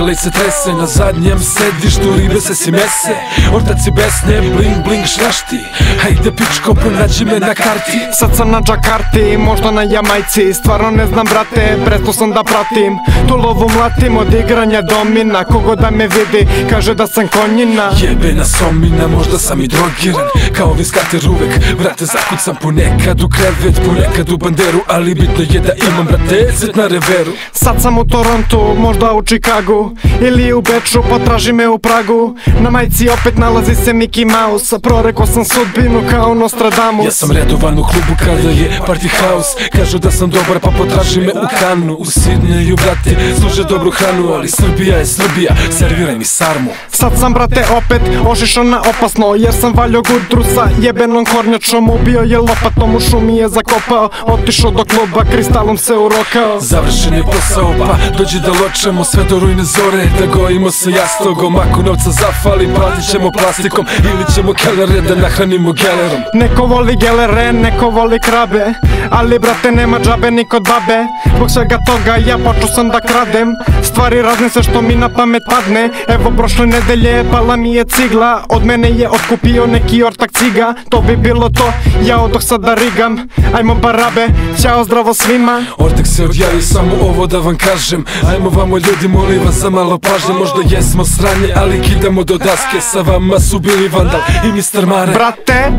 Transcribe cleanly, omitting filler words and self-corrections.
lej se trese, na zadnjem sedištu ribe se mese. Ortaci besne, bling bling šlašti, hajde pičko pronađi me na karti. Sad sam na Džakarti, možda na Jamajci, stvarno ne znam brate, presto sam da pratim. Tu lovu mlatim od igranja domina, kogo da me vidi kaže da sam konjina. Jebena somina, možda sam i drogiran, kao viskater uvek, brate zakucam ponekad u krevet, ponekad u banderu, ali bitno je da imam brate set na reveru. Sad sam u Torontu, možda u Čikagu ili u Beču, potraži me u Pragu. Na majici opet nalazi se Mickey Mouse, proreko sam sudbinu kao Nostradamus. Ja sam redovan u klubu kada je party house, kažu da sam dobar pa potraži me u Kanu. U Sidneju brate, služe dobru hranu, ali Srbija je Srbija, serviraj mi sarmu. Sad sam brate opet ošišan na opasno, jer sam valjo gudru sa jebenom kornjačom. Ubio je lopatom, u šumi je zakopao, otišao do kluba, kristalom se urokao. Završen je posao pa dođi da ločemo sve do rujne zore, da gojimo se jastogom. Ako novca zafali, platit ćemo plastikom ili ćemo kelere da nahranimo gelerom. Neko voli gelere, neko voli krabe, ali brate nema džabe ni kod babe. Zbog svega toga ja počeo sam da kradem stvari razne, sve što mi na pamet padne. Evo prošle nedelje pala mi je cigla, od mene je otkupio neki ortak ciga. To bi bilo to, ja odoh sad da rigam. Ajmo barabe, ćao zdravo svima. Ortak se odjavi, samo ovo da vam kažem. Ajmo vamo ljudi, molim vas za malo pažnje. Možda jesmo sranje, ali kidamo do daske. Sa vama su bili Vandal i Mr. Mare. Brate